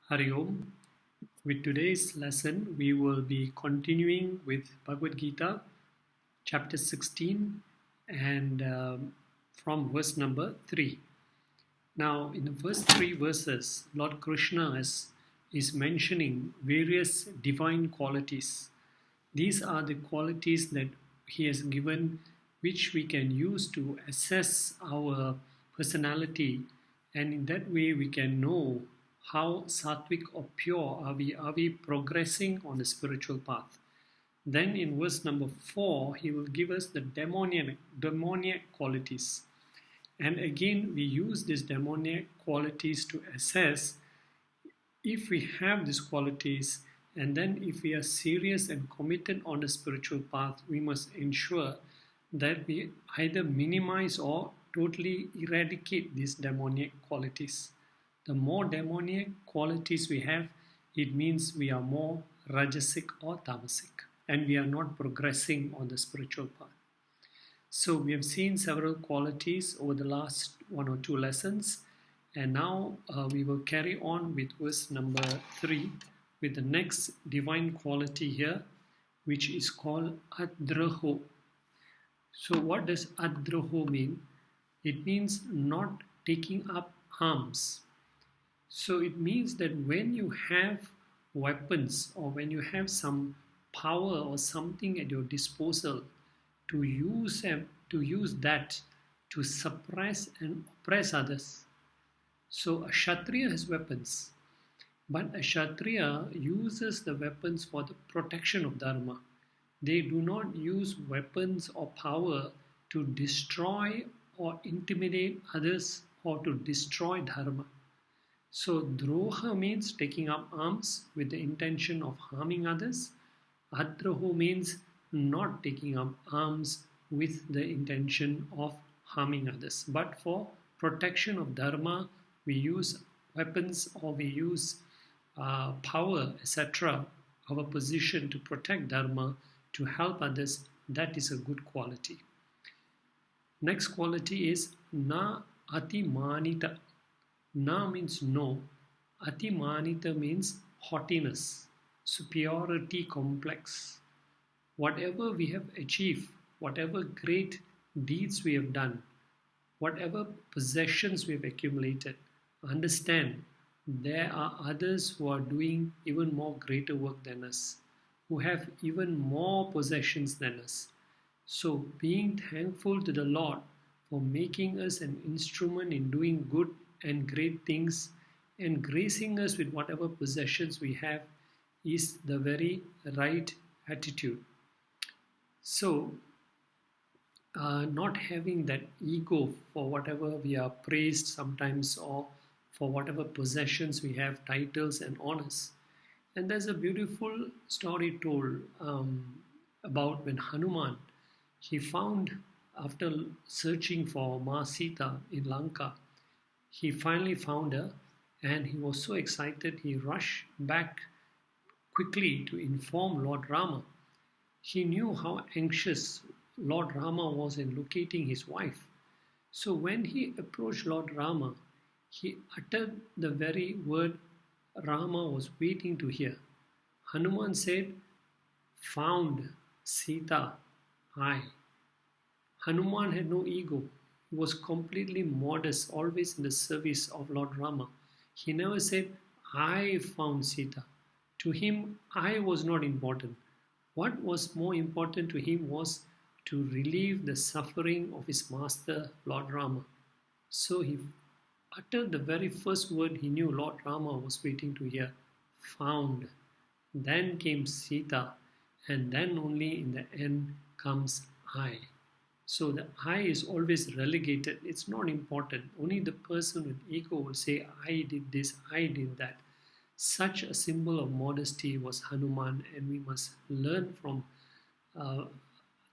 Hari Om. With today's lesson, we will be continuing with Bhagavad Geeta, chapter 16, and from verse number 3. Now, in the first three verses, Lord Krishna is mentioning various divine qualities. These are the qualities that He has given, which we can use to assess our personality, and in that way we can know how sattvic or pure are we. Are we progressing on the spiritual path? Then in verse number 4, he will give us the demoniac qualities. And again, we use these demoniac qualities to assess if we have these qualities, and then if we are serious and committed on the spiritual path, we must ensure that we either minimize or totally eradicate these demoniac qualities. The more demoniac qualities we have, it means we are more rajasic or tamasic, and we are not progressing on the spiritual path. So we have seen several qualities over the last one or two lessons, and now we will carry on with verse number 3 with the next divine quality here, which is called adraho. So what does adraho mean? It means not taking up arms. So it means that when you have weapons or when you have some power or something at your disposal, to use that to suppress and oppress others. So a Kshatriya has weapons, but a Kshatriya uses the weapons for the protection of Dharma. They do not use weapons or power to destroy or intimidate others or to destroy Dharma. So droha means taking up arms with the intention of harming others. Adraho means not taking up arms with the intention of harming others. But for protection of Dharma, we use weapons or we use power, etc., our position to protect Dharma, to help others. That is a good quality. Next quality is na atimanita. Na means no. Atimanita means haughtiness, superiority complex. Whatever we have achieved, whatever great deeds we have done, whatever possessions we have accumulated, understand there are others who are doing even more greater work than us, who have even more possessions than us. So being thankful to the Lord for making us an instrument in doing good and great things and gracing us with whatever possessions we have is the very right attitude. So, not having that ego for whatever we are praised sometimes or for whatever possessions we have, titles and honors. And there's a beautiful story told about when Hanuman, he found, after searching for Ma Sita in Lanka, he finally found her, and he was so excited he rushed back quickly to inform Lord Rama. He knew how anxious Lord Rama was in locating his wife. So when he approached Lord Rama, he uttered the very word Rama was waiting to hear. Hanuman said, "Found Sita, I." Hanuman had no ego. He was completely modest, always in the service of Lord Rama. He never said, "I found Sita." To him, I was not important. What was more important to him was to relieve the suffering of his master, Lord Rama. So he uttered the very first word he knew Lord Rama was waiting to hear, "Found." Then came Sita, and then only in the end comes I. So the I is always relegated. It's not important. Only the person with ego will say, "I did this, I did that." Such a symbol of modesty was Hanuman, and we must learn from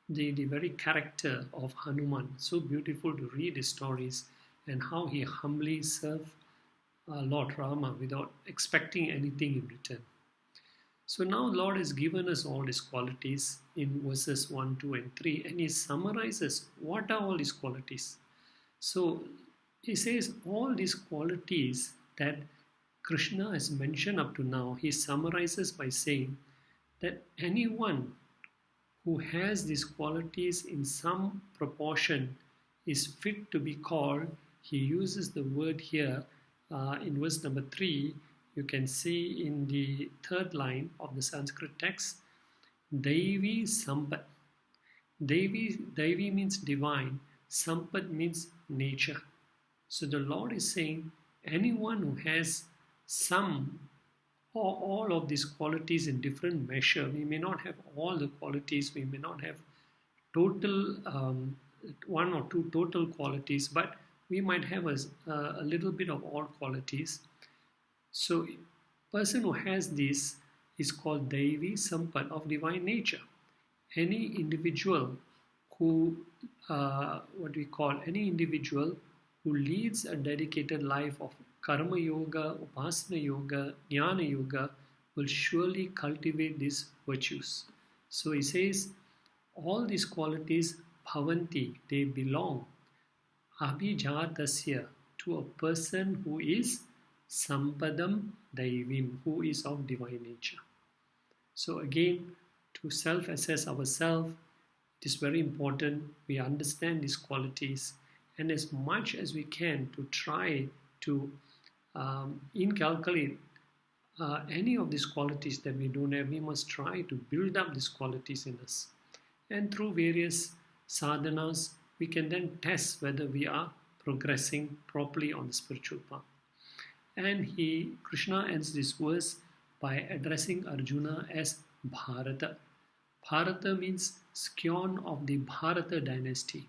the very character of Hanuman. So beautiful to read his stories and how he humbly served Lord Rama without expecting anything in return. So now Lord has given us all His qualities in verses 1, 2 and 3, and He summarizes what are all His qualities. So He says all these qualities that Krishna has mentioned up to now, he summarizes by saying that anyone who has these qualities in some proportion is fit to be called. He uses the word here in verse number 3. You can see in the third line of the Sanskrit text, Devi Sampat. Devi means divine, Sampat means nature. So the Lord is saying anyone who has some or all of these qualities in different measure, we may not have all the qualities, we may not have total one or two total qualities, but we might have a little bit of all qualities. So person who has this is called Devi Sampat, of divine nature. Any individual who, any individual who leads a dedicated life of Karma Yoga, Upasana Yoga, Jnana Yoga will surely cultivate these virtues. So he says, all these qualities, bhavanti, they belong, abhijatasya, to a person who is sampadam daivim, who is of divine nature. So again, to self-assess ourselves, it is very important we understand these qualities, and as much as we can to try to inculcate any of these qualities that we don't have. We must try to build up these qualities in us, and through various sadhanas we can then test whether we are progressing properly on the spiritual path. And Krishna ends this verse by addressing Arjuna as Bharata. Bharata means scion of the Bharata dynasty,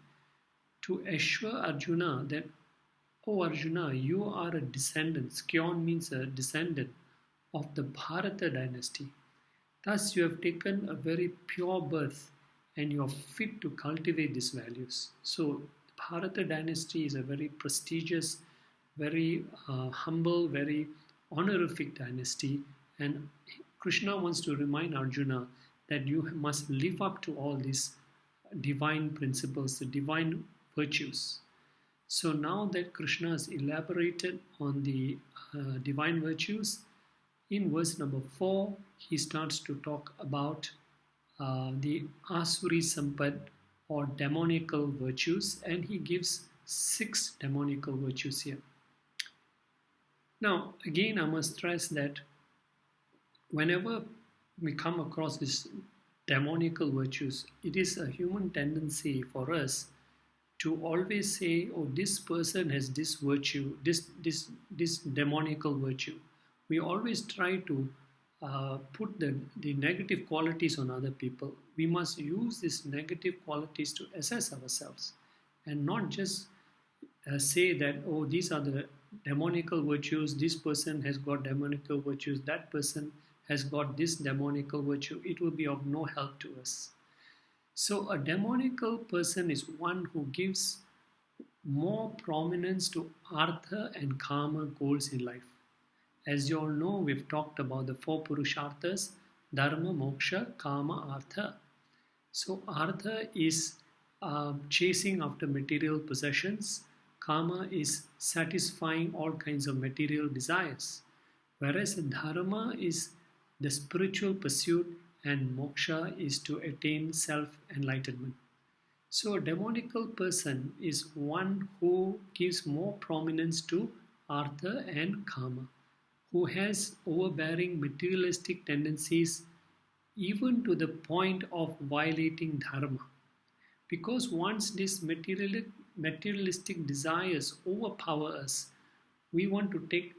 to assure Arjuna that, oh Arjuna, you are a descendant. Scion means a descendant of the Bharata dynasty. Thus you have taken a very pure birth and you are fit to cultivate these values. So Bharata dynasty is a very prestigious, very humble, very honorific dynasty, and Krishna wants to remind Arjuna that you must live up to all these divine principles, the divine virtues. So now that Krishna has elaborated on the divine virtues, in verse number 4, he starts to talk about the Asuri Sampad, or demonical virtues, and he gives 6 demonical virtues here. Now, again, I must stress that whenever we come across these demonical virtues, it is a human tendency for us to always say, oh, this person has this virtue, this demonical virtue. We always try to put the negative qualities on other people. We must use these negative qualities to assess ourselves and not just say that, oh, these are the demonical virtues, this person has got demonical virtues, that person has got this demonical virtue. It will be of no help to us. So a demonical person is one who gives more prominence to artha and kama goals in life. As you all know, we've talked about the 4 purusharthas: dharma, moksha, kama, artha. So artha is chasing after material possessions. Kama is satisfying all kinds of material desires. Whereas dharma is the spiritual pursuit, and moksha is to attain self-enlightenment. So a demonical person is one who gives more prominence to artha and kama, who has overbearing materialistic tendencies even to the point of violating dharma. Because once these materialistic desires overpower us, we want to take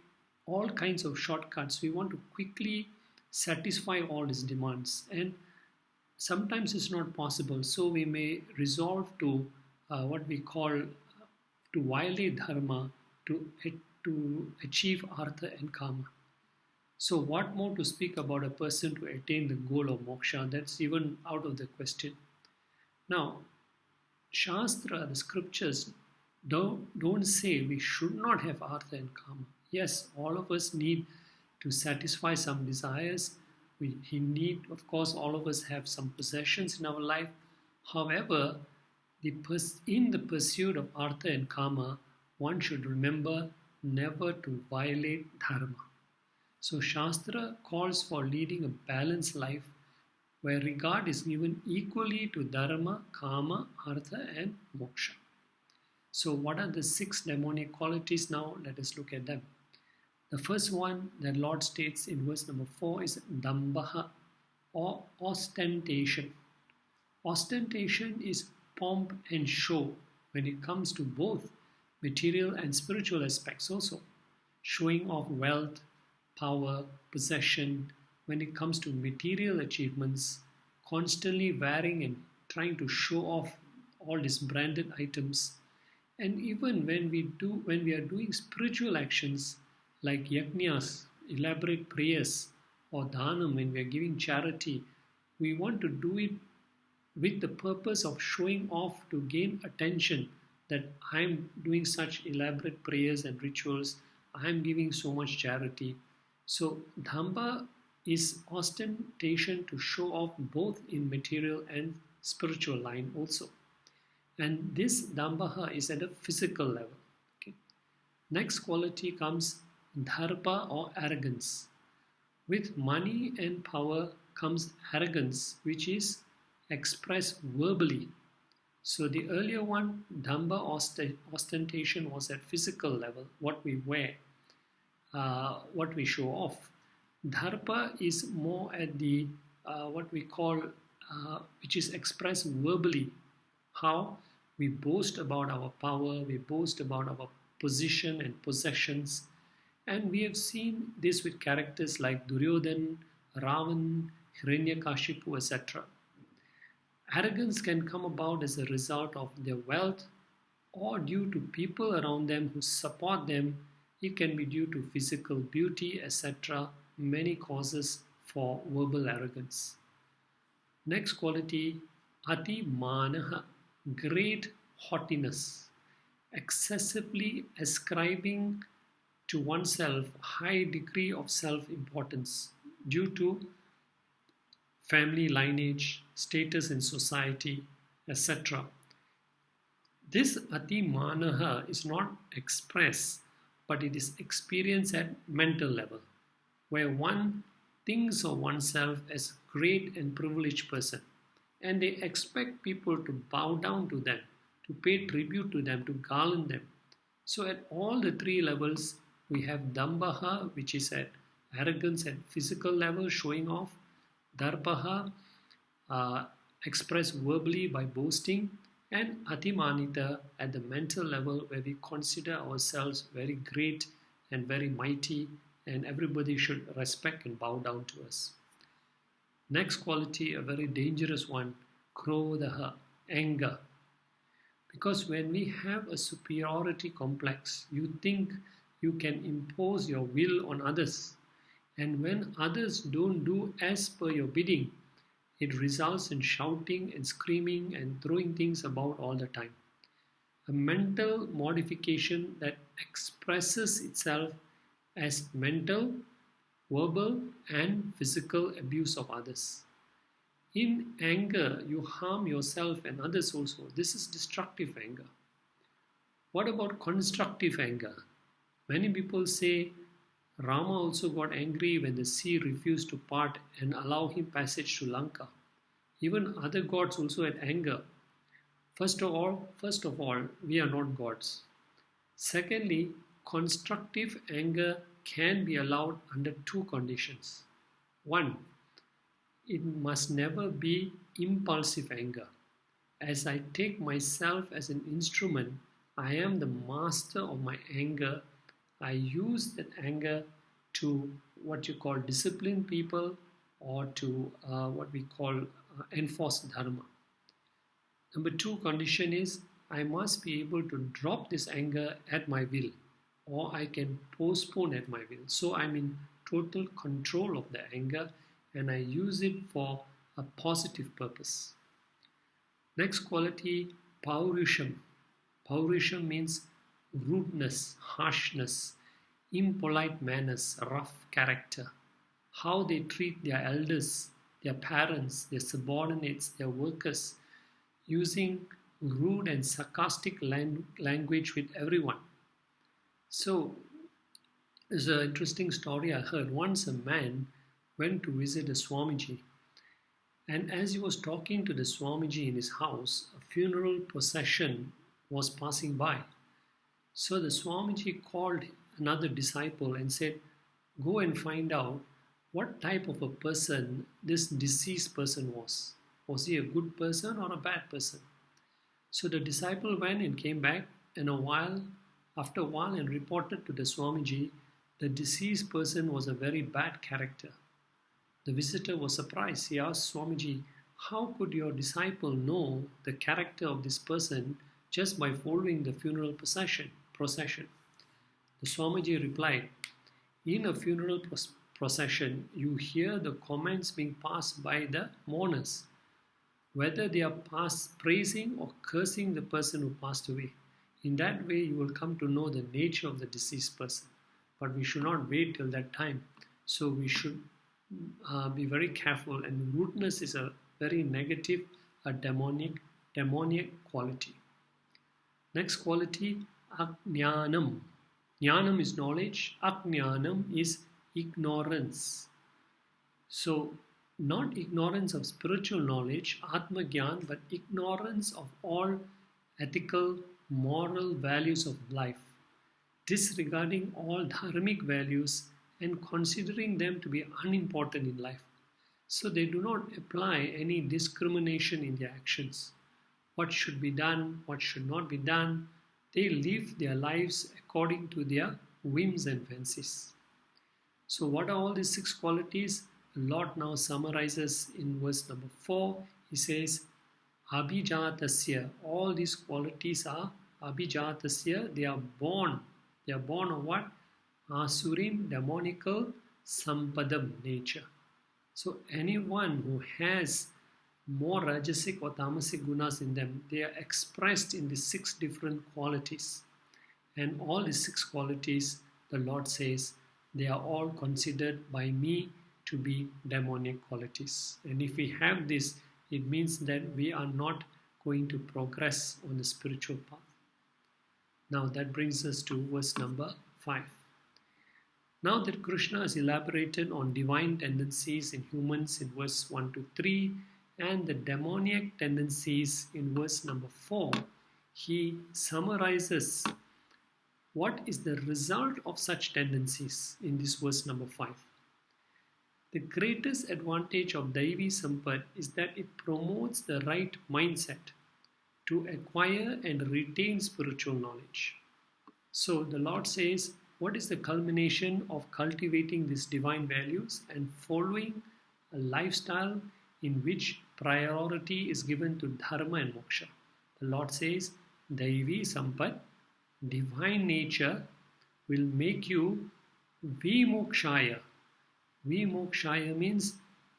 all kinds of shortcuts. We want to quickly satisfy all these demands, and sometimes it's not possible. So we may resolve to what we call to violate dharma to achieve artha and kama. So what more to speak about a person to attain the goal of moksha? That's even out of the question. Now, Shastra, the scriptures, don't say we should not have artha and kama. Yes, all of us need to satisfy some desires. Of course, all of us have some possessions in our life. However, in the pursuit of artha and kama, one should remember never to violate dharma. So Shastra calls for leading a balanced life where regard is given equally to dharma, kama, artha and moksha. So what are the 6 demonic qualities now? Let us look at them. The first one that Lord states in verse number 4 is dambaha or ostentation. Ostentation is pomp and show when it comes to both material and spiritual aspects also. Showing off wealth, power, possession, when it comes to material achievements, constantly wearing and trying to show off all these branded items. And even when we are doing spiritual actions like yajnas, elaborate prayers, or dhanam, when we are giving charity, we want to do it with the purpose of showing off to gain attention that I'm doing such elaborate prayers and rituals, I'm giving so much charity. So dhamba is ostentation to show off both in material and spiritual line also. And this dambaha is at a physical level. Okay. Next quality comes dharpa or arrogance. With money and power comes arrogance, which is expressed verbally. So the earlier one, damba ostentation, was at physical level, what we wear, what we show off. Dharpa is more at the what we call, which is expressed verbally. How we boast about our power, we boast about our position and possessions. And we have seen this with characters like Duryodhan, Ravan, Hiranyakashipu, etc. Arrogance can come about as a result of their wealth or due to people around them who support them. It can be due to physical beauty, etc. Many causes for verbal arrogance. Next quality, ati manaha, great haughtiness, excessively ascribing to oneself a high degree of self-importance due to family lineage, status in society, etc. This ati manaha is not expressed, but it is experienced at mental level, where one thinks of oneself as a great and privileged person, and they expect people to bow down to them, to pay tribute to them, to garland them. So at all the 3 levels, we have dambaha, which is at arrogance at physical level, showing off, darpaha, expressed verbally by boasting, and atimanita at the mental level, where we consider ourselves very great and very mighty, and everybody should respect and bow down to us. Next quality, a very dangerous one, krodhaha, anger. Because when we have a superiority complex, you think you can impose your will on others. And when others don't do as per your bidding, it results in shouting and screaming and throwing things about all the time. A mental modification that expresses itself as mental, verbal, and physical abuse of others. In anger, you harm yourself and others also. This is destructive anger. What about constructive anger? Many people say Rama also got angry when the sea refused to part and allow him passage to Lanka. Even other gods also had anger. First of all, we are not gods. Secondly, constructive anger can be allowed under 2 conditions. 1, it must never be impulsive anger. As I take myself as an instrument, I am the master of my anger. I use that anger to what you call discipline people or to what we call enforce dharma. Number 2 condition is I must be able to drop this anger at my will, or I can postpone at my will. So I'm in total control of the anger and I use it for a positive purpose. Next quality, paurisham. Paurisham means rudeness, harshness, impolite manners, rough character. How they treat their elders, their parents, their subordinates, their workers, using rude and sarcastic language with everyone. So, There's an interesting story I heard. Once a man went to visit a Swamiji, and as he was talking to the Swamiji in his house, a funeral procession was passing by. So the Swamiji called another disciple and said, "Go and find out what type of a person this deceased person was. Was he a good person or a bad person?" So the disciple went and came back, and after a while, and reported to the Swamiji, the deceased person was a very bad character. The visitor was surprised. He asked Swamiji, "How could your disciple know the character of this person just by following the funeral procession?" The Swamiji replied, "In a funeral procession, you hear the comments being passed by the mourners, whether they are praising or cursing the person who passed away. In that way, you will come to know the nature of the deceased person. But we should not wait till that time. So we should be very careful. And rudeness is a very negative, a demonic quality. Next quality, ajnanam. Jnanam is knowledge. Ajnanam is ignorance. So, not ignorance of spiritual knowledge, Atma Gyan, but ignorance of all ethical, moral values of life, disregarding all dharmic values and considering them to be unimportant in life. So they do not apply any discrimination in their actions. What should be done, what should not be done. They live their lives according to their whims and fancies. So what are all these 6 qualities? The Lord now summarizes in verse number 4. He says, Abhijatasya. All these qualities are Abhijatasya. They are born. They are born of what? Asurim, demonical, sampadam, nature. So anyone who has more rajasic or tamasic gunas in them, they are expressed in the 6 different qualities. And all the 6 qualities, the Lord says, they are all considered by me to be demonic qualities. And if we have this, it means that we are not going to progress on the spiritual path. Now that brings us to verse number 5. Now that Krishna has elaborated on divine tendencies in humans in verse 1 to 3 and the demoniac tendencies in verse number 4, he summarizes what is the result of such tendencies in this verse number 5. The greatest advantage of Daivi Sampat is that it promotes the right mindset to acquire and retain spiritual knowledge. So the Lord says, what is the culmination of cultivating these divine values and following a lifestyle in which priority is given to dharma and moksha? The Lord says, Daivi Sampat, divine nature, will make you vimokshaya. Vimokshaya means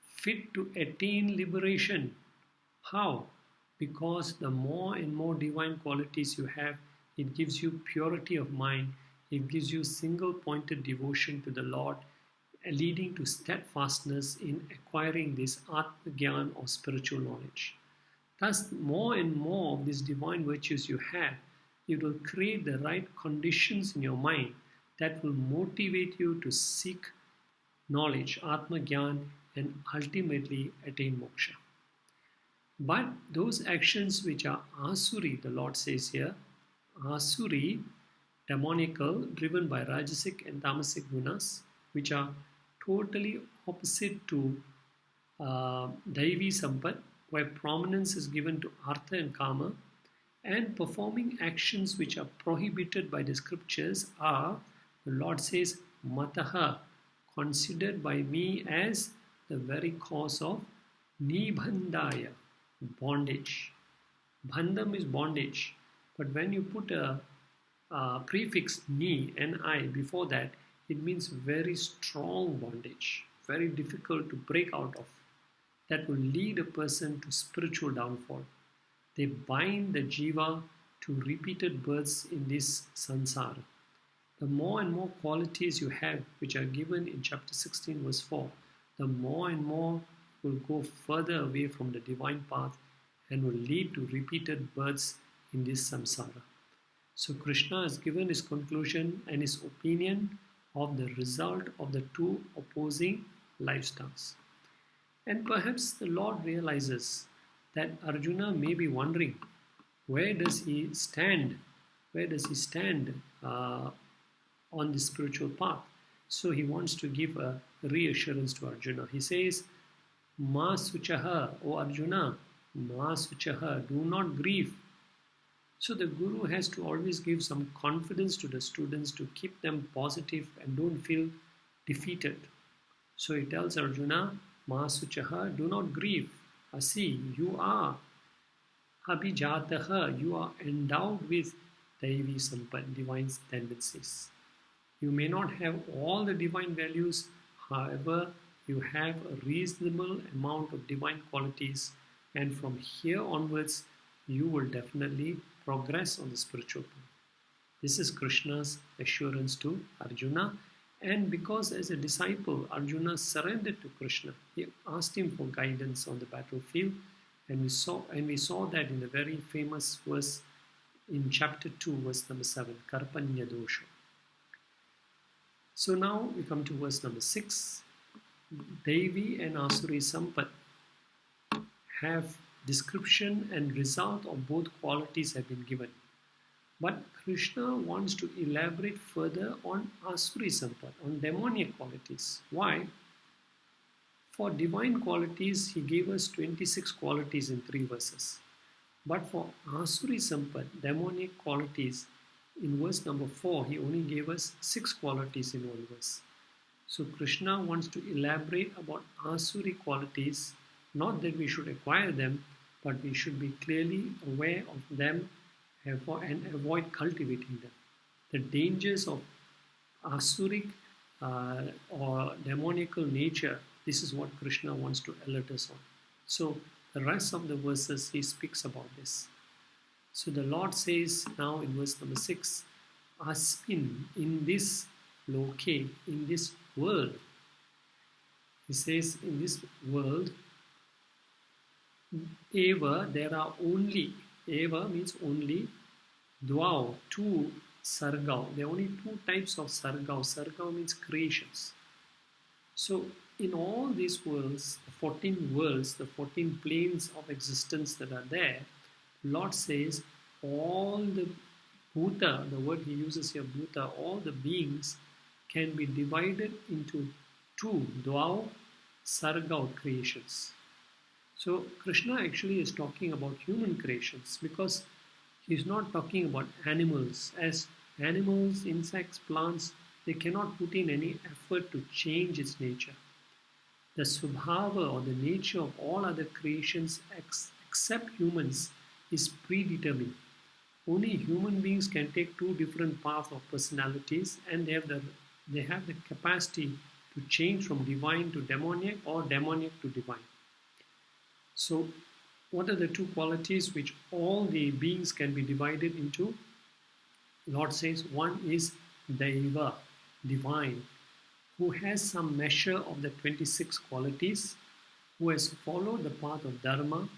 fit to attain liberation. How? Because the more and more divine qualities you have, it gives you purity of mind, it gives you single-pointed devotion to the Lord, leading to steadfastness in acquiring this Atma Gyan or spiritual knowledge. Thus, more and more of these divine virtues you have, it will create the right conditions in your mind that will motivate you to seek knowledge, Atma Gyan, and ultimately attain moksha. But those actions which are asuri, the Lord says here, asuri, demonical, driven by rajasic and tamasic gunas, which are totally opposite to Daivi Sampat, where prominence is given to Artha and Kama, and performing actions which are prohibited by the scriptures are, the Lord says, mataha, considered by me as the very cause of nibandaya, bondage. Bandham is bondage, but when you put a prefix ni, ni before that, it means very strong bondage, very difficult to break out of, that will lead a person to spiritual downfall. They bind the jiva to repeated births in this sansara. The more and more qualities you have, which are given in chapter 16 verse 4, the more and more will go further away from the divine path and will lead to repeated births in this samsara. So Krishna has given his conclusion and his opinion of the result of the two opposing lifestyles. And perhaps the Lord realizes that Arjuna may be wondering, where does he stand? Where does he stand on the spiritual path? So he wants to give a reassurance to Arjuna. He says, Ma suchaha, O Arjuna, Ma suchaha, do not grieve. So the Guru has to always give some confidence to the students to keep them positive and don't feel defeated. So he tells Arjuna, Ma suchaha, do not grieve. Asi, you are abhijataha, you are endowed with Daivi Sampat, divine tendencies. You may not have all the divine values, however, you have a reasonable amount of divine qualities, and from here onwards, you will definitely progress on the spiritual path. This is Krishna's assurance to Arjuna, and because as a disciple, Arjuna surrendered to Krishna. He asked him for guidance on the battlefield, and we saw that in a very famous verse in chapter 2, verse number 7, Karpanya Dosha. So now we come to verse number 6. Devi and Asuri Sampat have description and result of both qualities have been given. But Krishna wants to elaborate further on Asuri Sampat, on demoniac qualities. Why? For divine qualities, he gave us 26 qualities in 3 verses. But for Asuri Sampat, demoniac qualities, in verse number 4, he only gave us 6 qualities in one verse. So Krishna wants to elaborate about Asuri qualities, not that we should acquire them, but we should be clearly aware of them and avoid cultivating them. The dangers of Asuric or demoniacal nature, this is what Krishna wants to alert us on. So the rest of the verses, he speaks about this. So the Lord says now in verse number 6, Asmin, in this loke, in this world. He says in this world, Eva, there are only, Eva means only, Dwau, 2 sargau. There are only 2 types of sargau. Sargau means creations. So in all these worlds, the 14 worlds, the 14 planes of existence that are there, Lord says all the bhuta, the word he uses here, bhuta, all the beings can be divided into 2 dvau sargau creations. So Krishna actually is talking about human creations because he's not talking about animals. As animals, insects, plants, they cannot put in any effort to change its nature. The subhava or the nature of all other creations except humans is predetermined. Only human beings can take 2 different paths of personalities, and they have the capacity to change from divine to demoniac or demoniac to divine. So what are the 2 qualities which all the beings can be divided into? Lord says one is Daiva, divine, who has some measure of the 26 qualities, who has followed the path of Dharma,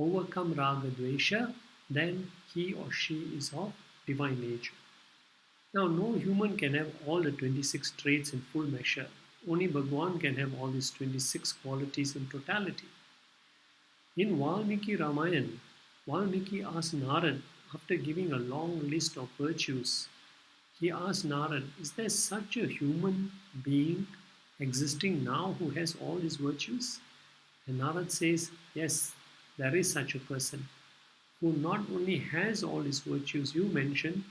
overcome Raga Dvesha, then he or she is of divine nature. Now, no human can have all the 26 traits in full measure. Only Bhagwan can have all these 26 qualities in totality. In Valmiki Ramayana, Valmiki asked Narad, after giving a long list of virtues, he asked Narad, is there such a human being existing now who has all these virtues? And Narad says, yes, there is such a person who not only has all these virtues you mentioned,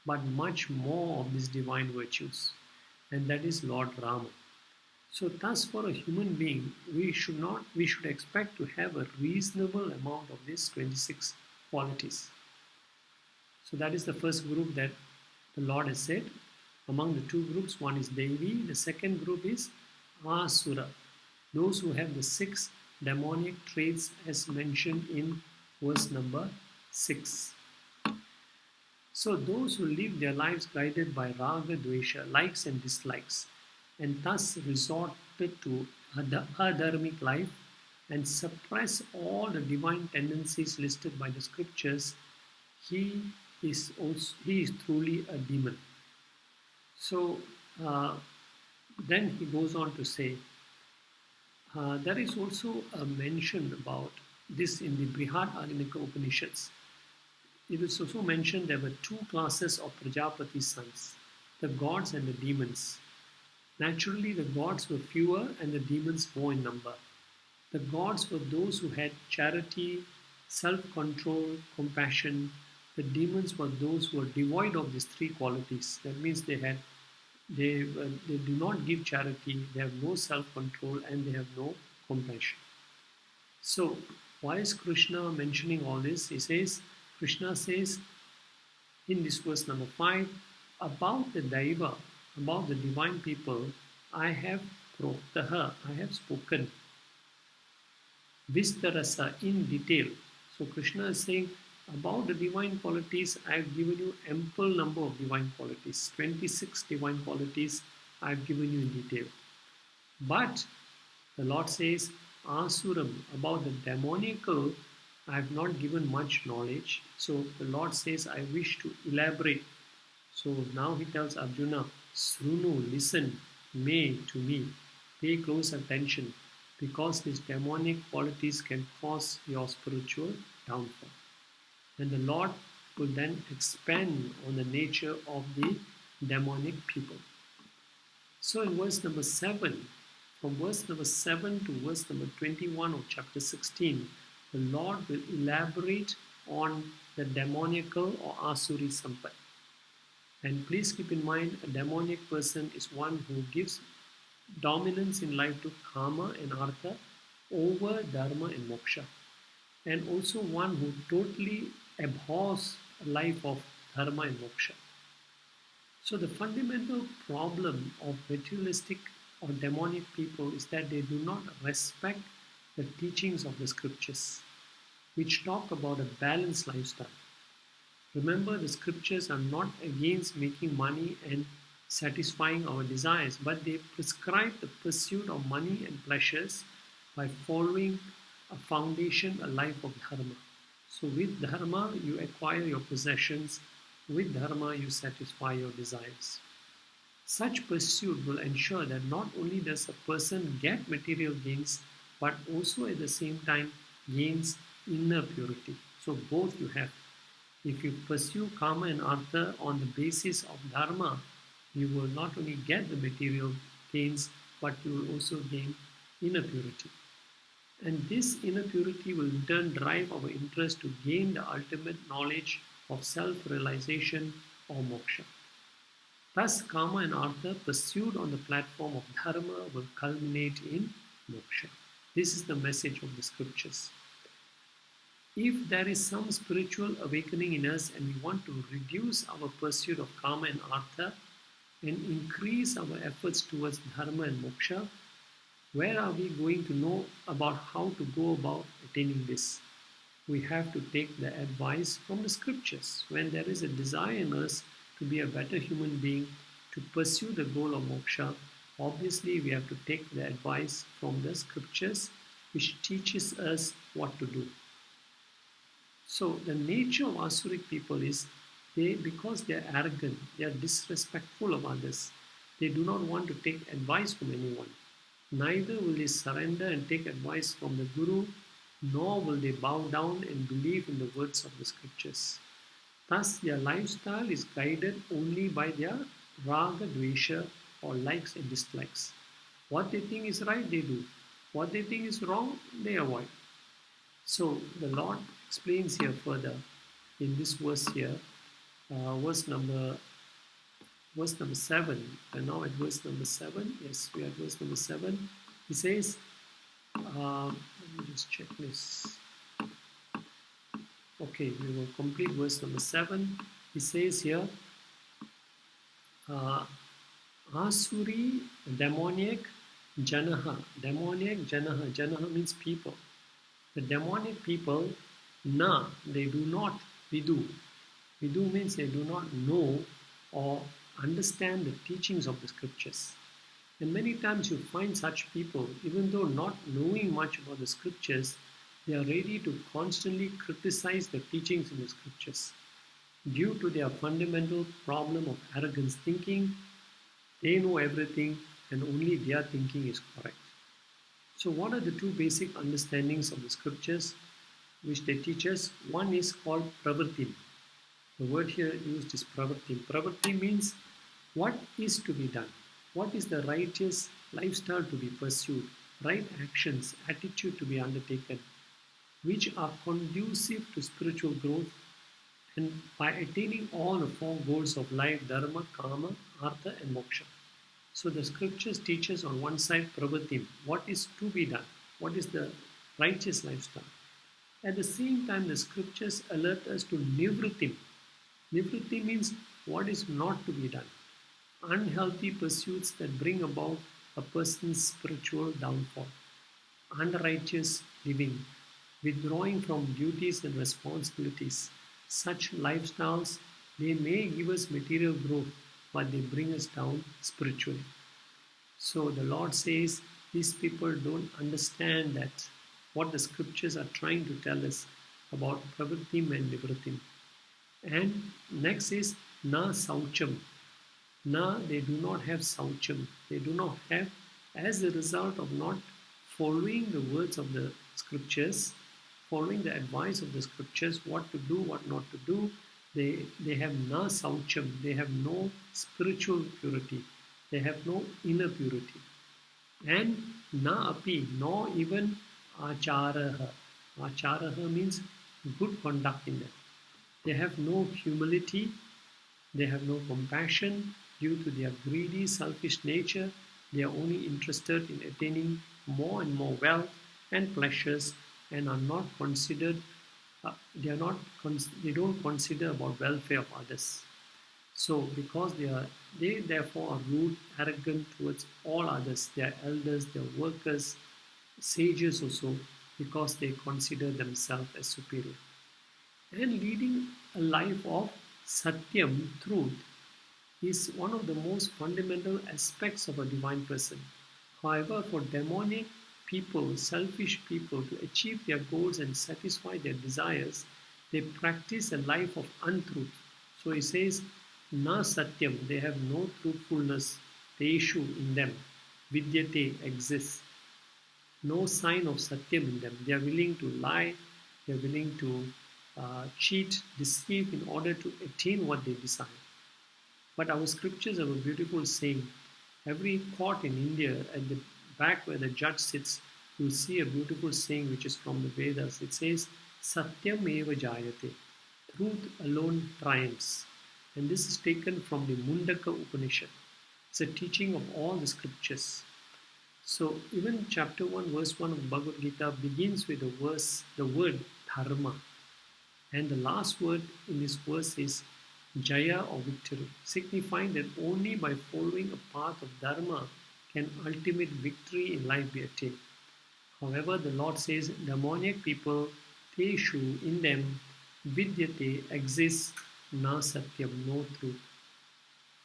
but much more of these divine virtues. And that is Lord Rama. So thus for a human being, we should expect to have a reasonable amount of these 26 qualities. So that is the first group that the Lord has said. Among the 2 groups, one is Devi, the second group is Asura, those who have the 6 demoniac traits as mentioned in verse number 6. So those who live their lives guided by Raga Dvesha, likes and dislikes, and thus resorted to adharmic life and suppress all the divine tendencies listed by the scriptures, he is truly a demon. So Then he goes on to say, there is also a mention about this in the Brihadaranyaka Upanishads. It is also mentioned there were two classes of Prajapati's sons, the gods and the demons. Naturally, the gods were fewer and the demons more in number. The gods were those who had charity, self-control, compassion. The demons were those who were devoid of these three qualities. That means they do not give charity, they have no self-control, and they have no compassion. So, why is Krishna mentioning all this? Krishna says in this verse number 5, about the Daiva, about the divine people, I have proktaha, I have spoken. Vistarasa, in detail. So Krishna is saying, about the divine qualities, I have given you ample number of divine qualities. 26 divine qualities I have given you in detail. But the Lord says, Asuram, about the demoniacal, I have not given much knowledge. So the Lord says, I wish to elaborate. So now he tells Arjuna, Srunu, listen, me to me, pay close attention, because these demonic qualities can cause your spiritual downfall. And the Lord will then expand on the nature of the demonic people. So in verse number 7, from verse number 7 to verse number 21 of chapter 16, the Lord will elaborate on the demoniacal or Asuri Sampat. And please keep in mind, a demonic person is one who gives dominance in life to Kama and Artha over Dharma and Moksha. And also one who totally abhors a life of Dharma and Moksha. So the fundamental problem of materialistic or demonic people is that they do not respect the teachings of the scriptures, which talk about a balanced lifestyle. Remember, the scriptures are not against making money and satisfying our desires, but they prescribe the pursuit of money and pleasures by following a foundation, a life of dharma. So with dharma, you acquire your possessions. With dharma, you satisfy your desires. Such pursuit will ensure that not only does a person get material gains, but also at the same time gains inner purity. So both you have. If you pursue Kama and Artha on the basis of Dharma, you will not only get the material gains, but you will also gain inner purity. And this inner purity will in turn drive our interest to gain the ultimate knowledge of self-realization or moksha. Thus, Kama and Artha pursued on the platform of Dharma will culminate in moksha. This is the message of the scriptures. If there is some spiritual awakening in us and we want to reduce our pursuit of Kama and Artha and increase our efforts towards Dharma and Moksha, where are we going to know about how to go about attaining this? We have to take the advice from the scriptures. When there is a desire in us to be a better human being, to pursue the goal of Moksha, obviously we have to take the advice from the scriptures, which teaches us what to do. So the nature of Asuric people is because they are arrogant, they are disrespectful of others. They do not want to take advice from anyone. Neither will they surrender and take advice from the Guru, nor will they bow down and believe in the words of the scriptures. Thus, their lifestyle is guided only by their raga, dvesha, or likes and dislikes. What they think is right, they do. What they think is wrong, they avoid. So the Lord explains here further in this verse here, verse number 7, and now at verse number 7, yes, we are at verse number 7. He says, let me just check this. Okay, we will complete verse number 7. He says here, Asuri, demoniac, janaha. Demoniac, janaha. Janaha means people. The demonic people, they do not vidu. Vidu means they do not know or understand the teachings of the scriptures. And many times you find such people, even though not knowing much about the scriptures, they are ready to constantly criticize the teachings in the scriptures. Due to their fundamental problem of arrogance thinking, They know everything and only their thinking is correct. So, what are the two basic understandings of the scriptures which they teach us? One is called pravrti. The word here used is pravrti. Pravrti means what is to be done, what is the righteous lifestyle to be pursued, right actions, attitude to be undertaken, which are conducive to spiritual growth and by attaining all the four goals of life dharma, kama, artha, and moksha. So the scriptures teach us on one side pravatim, what is to be done, what is the righteous lifestyle. At the same time, the scriptures alert us to nivritim. Nivritti means what is not to be done. Unhealthy pursuits that bring about a person's spiritual downfall. Unrighteous living, withdrawing from duties and responsibilities. Such lifestyles, they may give us material growth, but they bring us down spiritually. So the Lord says these people don't understand that what the scriptures are trying to tell us about pravritim and nivritim. And next is na saucham. Na, they do not have saucham. They do not have, as a result of not following the words of the scriptures, following the advice of the scriptures, what to do, what not to do, they have na saucham. They have no spiritual purity. They have no inner purity. And na api, nor even acharaha. Acharaha means good conduct in them. They have no humility, they have no compassion due to their greedy, selfish nature. They are only interested in attaining more and more wealth and pleasures and are not considered, they don't consider about welfare of others. So because they therefore are rude, arrogant towards all others, their elders, their workers, sages also, because they consider themselves as superior. And leading a life of satyam, truth, is one of the most fundamental aspects of a divine person. However, for demonic people, selfish people, to achieve their goals and satisfy their desires, they practice a life of untruth. So he says, na satyam, they have no truthfulness, teshu in them, vidyate exists. No sign of satyam in them. They are willing to lie, they are willing to cheat, deceive in order to attain what they desire. But our scriptures have a beautiful saying. Every court in India, at the back where the judge sits, you'll see a beautiful saying which is from the Vedas. It says, Satyam eva jayate. Truth alone triumphs. And this is taken from the Mundaka Upanishad. It's a teaching of all the scriptures. So even chapter 1, verse 1 of Bhagavad Gita begins with the word dharma. And the last word in this verse is Jaya or victory, signifying that only by following a path of dharma can ultimate victory in life be attained. However, the Lord says demoniac people, teshu, in them, vidyate, exists, na satyam, no truth.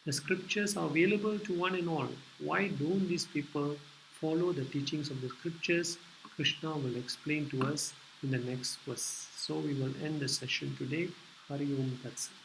The scriptures are available to one and all. Why don't these people follow the teachings of the scriptures? Krishna will explain to us in the next verse. So we will end the session today. Hari Om Tat Sat.